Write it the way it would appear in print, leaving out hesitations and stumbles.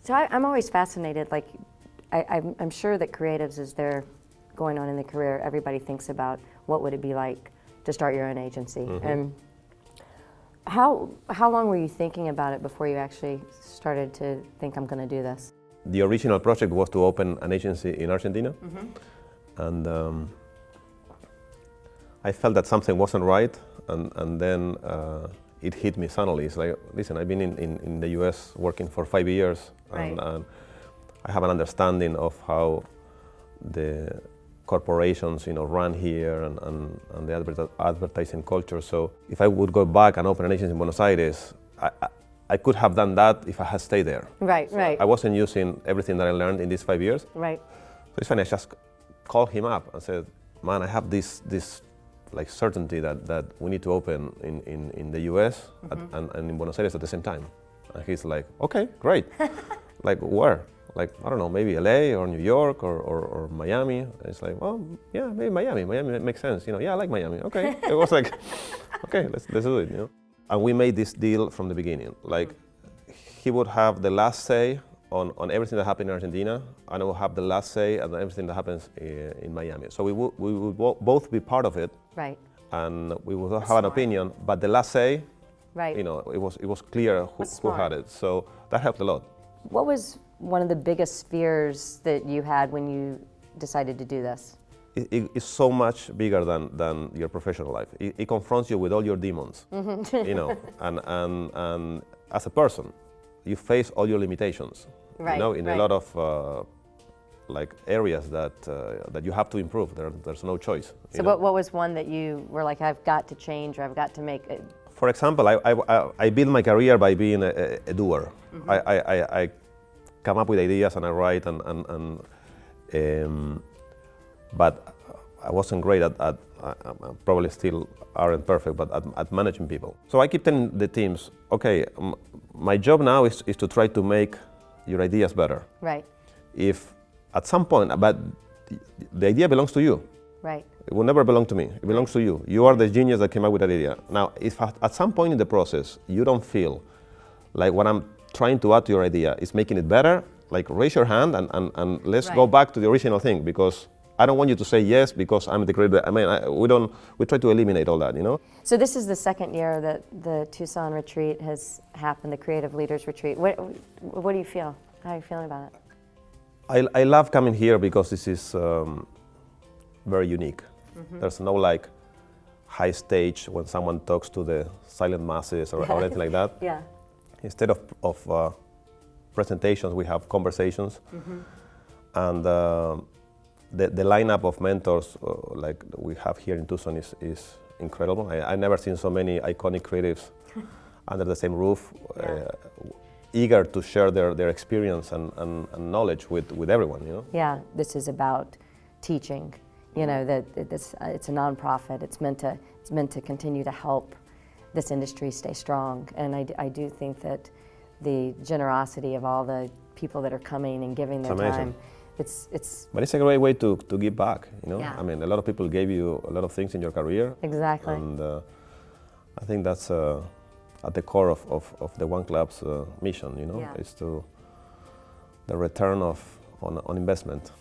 So I'm always fascinated, like, I'm sure that creatives, as they're going on in their career, everybody thinks about what would it be like to start your own agency. And how long were you thinking about it before you actually started to think, I'm going to do this? The original project was to open an agency in Argentina. And I felt that something wasn't right, and then it hit me suddenly. It's like, listen, I've been in the US working for 5 years, and I have an understanding of how the corporations, run here and the advertising culture. So if I would go back and open an agency in Buenos Aires, I could have done that if I had stayed there. Right, right. I wasn't using everything that I learned in these 5 years. Right. So it's funny, I just called him up and said, man, I have this like certainty that we need to open in the US and in Buenos Aires at the same time. And he's like, okay, great. Like, where? Like, I don't know, maybe LA or New York or Miami. And it's like, well, yeah, maybe Miami. Miami makes sense. Yeah, I like Miami. Okay. It was like, okay, let's do it. And we made this deal from the beginning. Like, he would have the last say on everything that happened in Argentina, and I will have the last say on everything that happens in Miami. So we would both be part of it. Right. And we would have an opinion, but the last say, right. It was clear who had it. So that helped a lot. What was one of the biggest fears that you had when you decided to do this? It's so much bigger than your professional life. It confronts you with all your demons, and as a person, you face all your limitations, right, in a lot of like areas that you have to improve. There's no choice. So what was one that you were like, I've got to change, or I've got to make it? For example, I built my career by being a doer. I come up with ideas and I write but I wasn't great at probably still aren't perfect, but at managing people. So I keep telling the teams, okay, my job now is to try to make your ideas better. Right. If at some point, but the idea belongs to you. Right. It will never belong to me. It belongs to you. You are the genius that came up with that idea. Now, if at some point in the process you don't feel like what I'm trying to add to your idea is making it better, like raise your hand and let's go back to the original thing, because I don't want you to say yes because I'm the creator. I mean, we try to eliminate all that, So this is the second year that the Tucson retreat has happened, the Creative Leaders Retreat. What do you feel? How are you feeling about it? I love coming here because this is very unique. There's no like high stage when someone talks to the silent masses or anything like that. Yeah. Instead of presentations, we have conversations. And the lineup of mentors like we have here in Tucson is incredible. I've never seen so many iconic creatives under the same roof, eager to share their experience and knowledge with everyone. Yeah, this is about teaching. That it's a nonprofit. It's meant to continue to help this industry stay strong. And I do think that the generosity of all the people that are coming and giving their time, it's. But it's a great way to give back. Yeah. I mean, a lot of people gave you a lot of things in your career. Exactly. And I think that's at the core of the One Club's mission. Yeah. It's to the return on investment.